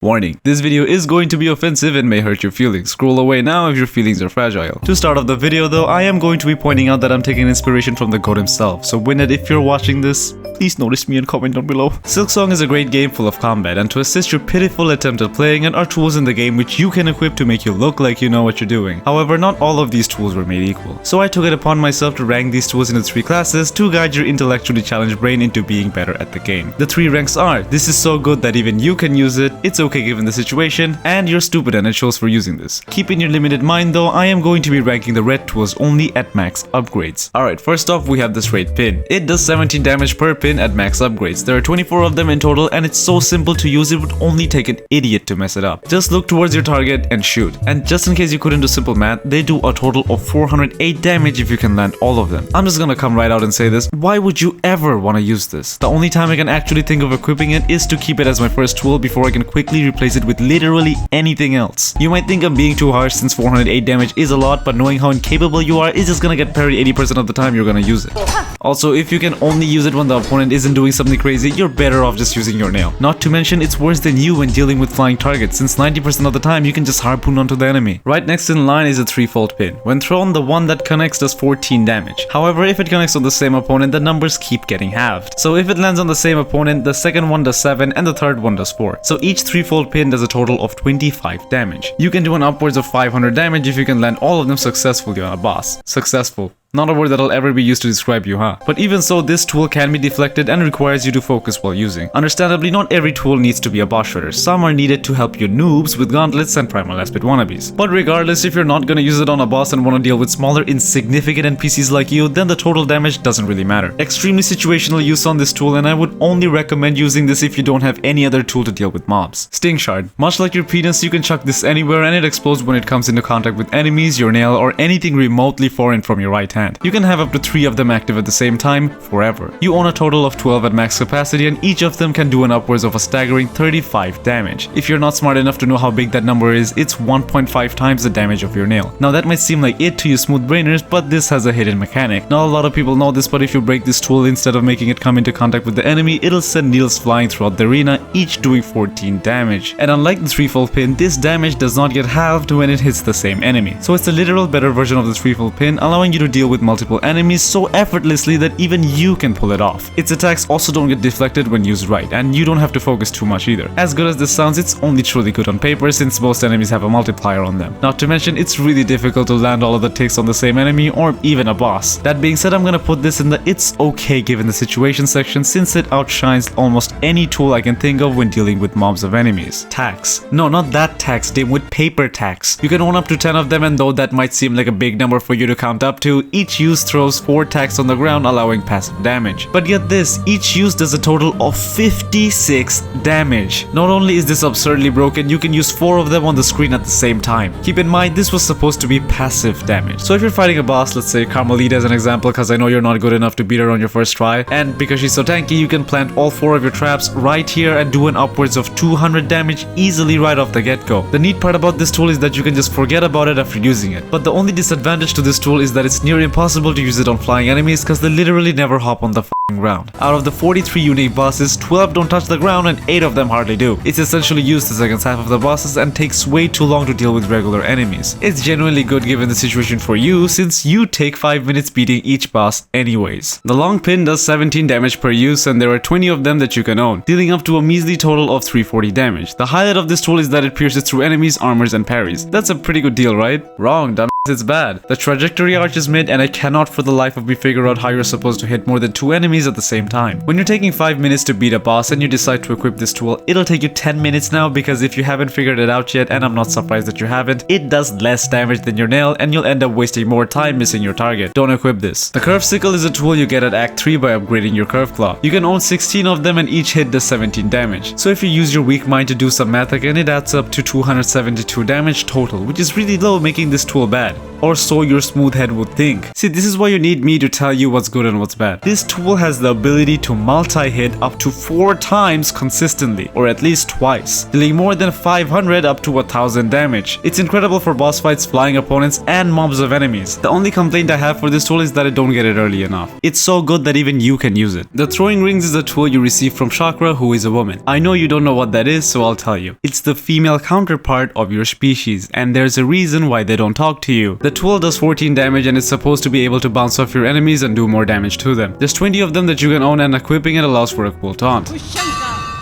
Warning, this video is going to be offensive and may hurt your feelings. Scroll away now if your feelings are fragile. To start off the video though, I am going to be pointing out that I'm taking inspiration from the god himself. So Windette, if you're watching this, please notice me and comment down below. Silksong is a great game full of combat, and to assist your pitiful attempt at playing it are tools in the game which you can equip to make you look like you know what you're doing. However, not all of these tools were made equal. So I took it upon myself to rank these tools into 3 classes to guide your intellectually challenged brain into being better at the game. The 3 ranks are: this is so good that even you can use it, it's okay given the situation, and you're stupid and it shows for using this. Keep in your limited mind though, I am going to be ranking the red tools only at max upgrades. Alright, first off we have this red pin. It does 17 damage per pin at max upgrades. There are 24 of them in total and it's so simple to use it would only take an idiot to mess it up. Just look towards your target and shoot. And just in case you couldn't do simple math, they do a total of 408 damage if you can land all of them. I'm just gonna come right out and say this, why would you ever want to use this? The only time I can actually think of equipping it is to keep it as my first tool before I can quickly replace it with literally anything else. You might think I'm being too harsh since 408 damage is a lot, but knowing how incapable you are is just gonna get parried 80% of the time you're gonna use it. Also, if you can only use it when the opponent isn't doing something crazy, you're better off just using your nail. Not to mention, it's worse than you when dealing with flying targets, since 90% of the time you can just harpoon onto the enemy. Right next in line is a 3-fold pin. When thrown, the one that connects does 14 damage. However, if it connects on the same opponent, the numbers keep getting halved. So if it lands on the same opponent, the second one does 7 and the third one does 4. So each 3-fold pin does a total of 25 damage. You can do an upwards of 500 damage if you can land all of them successfully on a boss. Successful. Not a word that'll ever be used to describe you, huh? But even so, this tool can be deflected and requires you to focus while using. Understandably, not every tool needs to be a boss shredder. Some are needed to help you noobs with gauntlets and primal aspect wannabes. But regardless, if you're not gonna use it on a boss and wanna deal with smaller, insignificant NPCs like you, then the total damage doesn't really matter. Extremely situational use on this tool, and I would only recommend using this if you don't have any other tool to deal with mobs. Stingshard. Much like your penis, you can chuck this anywhere and it explodes when it comes into contact with enemies, your nail, or anything remotely foreign from your right hand. You can have up to 3 of them active at the same time, forever. You own a total of 12 at max capacity and each of them can do an upwards of a staggering 35 damage. If you're not smart enough to know how big that number is, it's 1.5 times the damage of your nail. Now that might seem like it to you smooth brainers, but this has a hidden mechanic. Not a lot of people know this, but if you break this tool, instead of making it come into contact with the enemy, it'll send nails flying throughout the arena, each doing 14 damage. And unlike the 3-fold pin, this damage does not get halved when it hits the same enemy. So it's a literal better version of the 3-fold pin, allowing you to deal with multiple enemies so effortlessly that even you can pull it off. Its attacks also don't get deflected when used right, and you don't have to focus too much either. As good as this sounds, it's only truly good on paper since most enemies have a multiplier on them. Not to mention, it's really difficult to land all of the ticks on the same enemy or even a boss. That being said, I'm gonna put this in the it's okay given the situation section since it outshines almost any tool I can think of when dealing with mobs of enemies. Tacks. No, not that tax, dim with paper tacks. You can own up to 10 of them, and though that might seem like a big number for you to count up to, each use throws 4 tacks on the ground, allowing passive damage. But get this, each use does a total of 56 damage. Not only is this absurdly broken, you can use 4 of them on the screen at the same time. Keep in mind, this was supposed to be passive damage. So if you're fighting a boss, let's say Carmelita as an example, because I know you're not good enough to beat her on your first try, and because she's so tanky, you can plant all 4 of your traps right here and do an upwards of 200 damage easily right off the get-go. The neat part about this tool is that you can just forget about it after using it. But the only disadvantage to this tool is that it's near impossible to use it on flying enemies because they literally never hop on the ground. Out of the 43 unique bosses, 12 don't touch the ground and 8 of them hardly do. It's essentially used the second half of the bosses and takes way too long to deal with regular enemies. It's genuinely good given the situation for you since you take 5 minutes beating each boss anyways. The long pin does 17 damage per use and there are 20 of them that you can own, dealing up to a measly total of 340 damage. The highlight of this tool is that it pierces through enemies, armors, and parries. That's a pretty good deal, right? Wrong, dumb. It's bad. The trajectory arch is mid and I cannot for the life of me figure out how you're supposed to hit more than 2 enemies at the same time. When you're taking 5 minutes to beat a boss and you decide to equip this tool, it'll take you 10 minutes now because if you haven't figured it out yet, and I'm not surprised that you haven't, it does less damage than your nail and you'll end up wasting more time missing your target. Don't equip this. The curve sickle is a tool you get at Act 3 by upgrading your curve claw. You can own 16 of them and each hit does 17 damage. So if you use your weak mind to do some math again, it adds up to 272 damage total, which is really low, making this tool bad. Or so your smooth head would think. See, this is why you need me to tell you what's good and what's bad. This tool has the ability to multi-hit up to 4 times consistently, or at least twice, dealing more than 500 up to 1000 damage. It's incredible for boss fights, flying opponents, and mobs of enemies. The only complaint I have for this tool is that I don't get it early enough. It's so good that even you can use it. The throwing rings is a tool you receive from Chakra, who is a woman. I know you don't know what that is, so I'll tell you. It's the female counterpart of your species, and there's a reason why they don't talk to you. The tool does 14 damage and is supposed to be able to bounce off your enemies and do more damage to them. There's 20 of them that you can own, and equipping it allows for a cool taunt.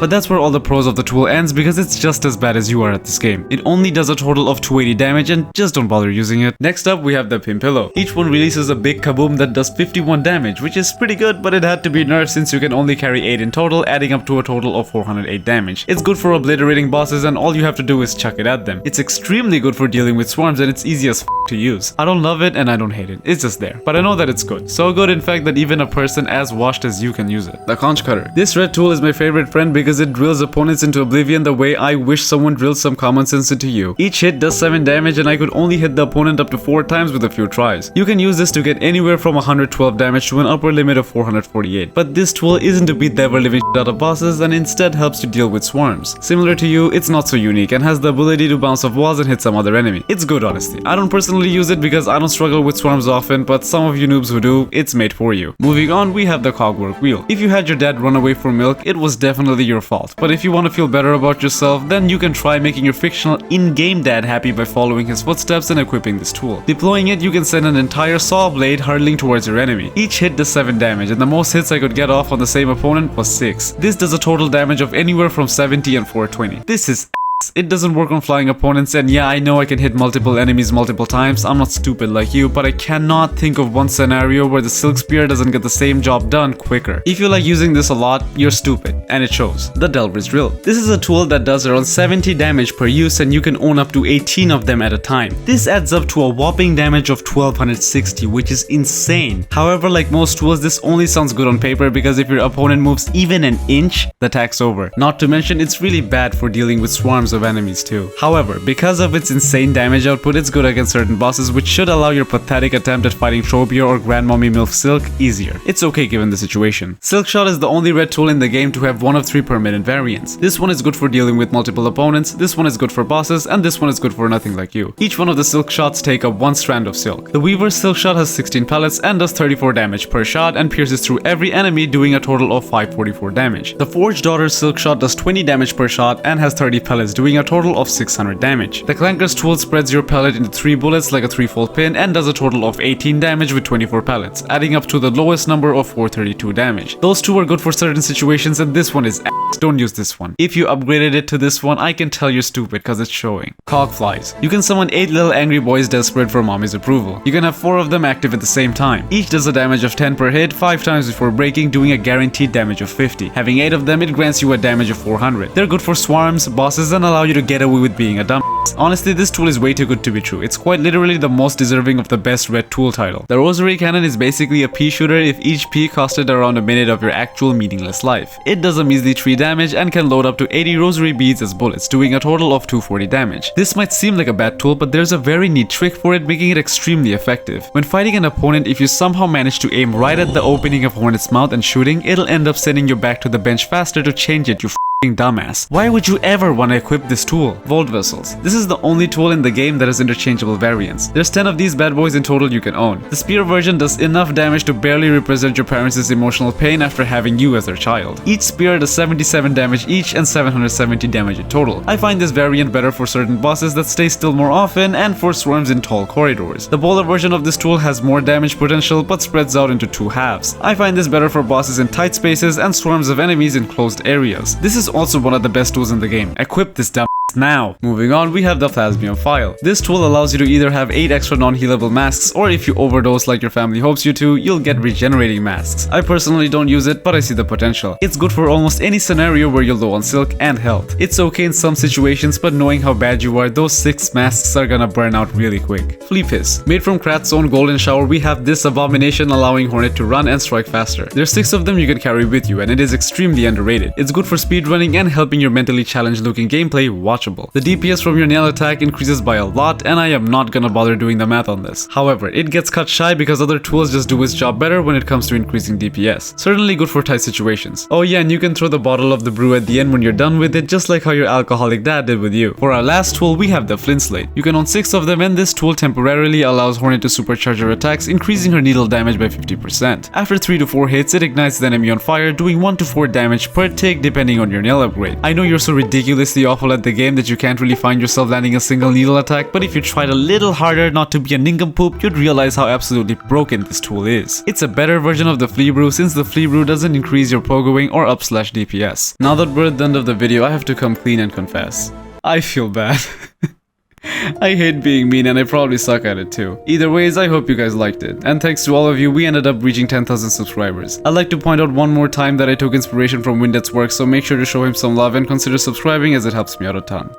But that's where all the pros of the tool ends, because it's just as bad as you are at this game. It only does a total of 280 damage, and just don't bother using it. Next up, we have the Pin Pillow. Each one releases a big kaboom that does 51 damage, which is pretty good, but it had to be nerfed since you can only carry 8 in total, adding up to a total of 408 damage. It's good for obliterating bosses, and all you have to do is chuck it at them. It's extremely good for dealing with swarms, and it's easy as f to use. I don't love it and I don't hate it. It's just there. But I know that it's good. So good, in fact, that even a person as washed as you can use it. The Conch Cutter. This red tool is my favorite friend because it drills opponents into oblivion the way I wish someone drilled some common sense into you. Each hit does 7 damage, and I could only hit the opponent up to 4 times with a few tries. You can use this to get anywhere from 112 damage to an upper limit of 448. But this tool isn't to beat the ever living shit out of bosses, and instead helps you deal with swarms. Similar to you, it's not so unique and has the ability to bounce off walls and hit some other enemy. It's good, honestly. I don't personally use it because I don't struggle with swarms often, but some of you noobs who do, it's made for you. Moving on, we have the Cogwork Wheel. If you had your dad run away for milk, it was definitely your fault. But if you want to feel better about yourself, then you can try making your fictional in-game dad happy by following his footsteps and equipping this tool. Deploying it, you can send an entire saw blade hurtling towards your enemy. Each hit does 7 damage, and the most hits I could get off on the same opponent was 6. This does a total damage of anywhere from 70 and 420. This is It doesn't work on flying opponents, and yeah, I know I can hit multiple enemies multiple times. I'm not stupid like you, but I cannot think of one scenario where the Silk Spear doesn't get the same job done quicker. If you like using this a lot, you're stupid, and it shows. The Delver's Drill. This is a tool that does around 70 damage per use, and you can own up to 18 of them at a time. This adds up to a whopping damage of 1260, which is insane. However, like most tools, this only sounds good on paper because if your opponent moves even an inch, the attack's over. Not to mention, it's really bad for dealing with swarms of enemies too. However, because of its insane damage output, it's good against certain bosses, which should allow your pathetic attempt at fighting Tropia or Grandmommy Milf Silk easier. It's okay given the situation. Silkshard is the only red tool in the game to have one of 3 permanent variants. This one is good for dealing with multiple opponents, this one is good for bosses, and this one is good for nothing like you. Each one of the silk shots take up 1 strand of silk. The Weaver's silk shot has 16 pellets and does 34 damage per shot and pierces through every enemy, doing a total of 544 damage. The Forge Daughter's silk shot does 20 damage per shot and has 30 pellets, doing a total of 600 damage. The Clanker's tool spreads your pellet into 3 bullets like a 3-fold pin and does a total of 18 damage with 24 pellets, adding up to the lowest number of 432 damage. Those two are good for certain situations, and this one is ass. Don't use this one. If you upgraded it to this one, I can tell you're stupid because it's showing. Cogflies. You can summon 8 little angry boys desperate for mommy's approval. You can have 4 of them active at the same time. Each does a damage of 10 per hit 5 times before breaking, doing a guaranteed damage of 50. Having 8 of them, it grants you a damage of 400. They're good for swarms, bosses, and allow you to get away with being a dumb. Honestly, this tool is way too good to be true. It's quite literally the most deserving of the best red tool title. The Rosary cannon is basically a pea shooter if each pea costed around a minute of your actual meaningless life. It does a measly 3 damage and can load up to 80 rosary beads as bullets, doing a total of 240 damage. This might seem like a bad tool, but there's a very neat trick for it, making it extremely effective. When fighting an opponent, if you somehow manage to aim right at the opening of Hornet's mouth and shooting, it'll end up sending you back to the bench faster to change it, you dumbass. Why would you ever want to equip this tool? Vault Vessels. This is the only tool in the game that has interchangeable variants. There's 10 of these bad boys in total you can own. The spear version does enough damage to barely represent your parents' emotional pain after having you as their child. Each spear does 77 damage each and 770 damage in total. I find this variant better for certain bosses that stay still more often and for swarms in tall corridors. The bowler version of this tool has more damage potential but spreads out into 2 halves. I find this better for bosses in tight spaces and swarms of enemies in closed areas. This is also one of the best tools in the game. Equip this dumb now. Moving on, we have the Plasmium File. This tool allows you to either have 8 extra non-healable masks, or if you overdose like your family hopes you to, you'll get regenerating masks. I personally don't use it, but I see the potential. It's good for almost any scenario where you're low on silk and health. It's okay in some situations, but knowing how bad you are, those 6 masks are gonna burn out really quick. Flea Piss. Made from Krat's own Golden Shower, we have this abomination allowing Hornet to run and strike faster. There's 6 of them you can carry with you, and it is extremely underrated. It's good for speedrunning and helping your mentally challenged looking gameplay watch unwatchable. The DPS from your nail attack increases by a lot, and I am not gonna bother doing the math on this. However, it gets cut shy because other tools just do its job better when it comes to increasing DPS. Certainly good for tight situations. Oh yeah, and you can throw the bottle of the brew at the end when you're done with it, just like how your alcoholic dad did with you. For our last tool, we have the flint slate. You can own 6 of them, and this tool temporarily allows Hornet to supercharge her attacks, increasing her needle damage by 50%. After 3 to 4 hits, it ignites the enemy on fire, doing 1 to 4 damage per tick depending on your nail upgrade. I know you're so ridiculously awful at the game that you can't really find yourself landing a single needle attack, but if you tried a little harder not to be a nincompoop, you'd realize how absolutely broken this tool is. It's a better version of the flea brew since the flea brew doesn't increase your pogoing or up slash DPS. Now that we're at the end of the video, I have to come clean and confess. I feel bad. I hate being mean and I probably suck at it too. Either ways, I hope you guys liked it. And thanks to all of you, we ended up reaching 10,000 subscribers. I'd like to point out one more time that I took inspiration from Windette's work, so make sure to show him some love and consider subscribing as it helps me out a ton.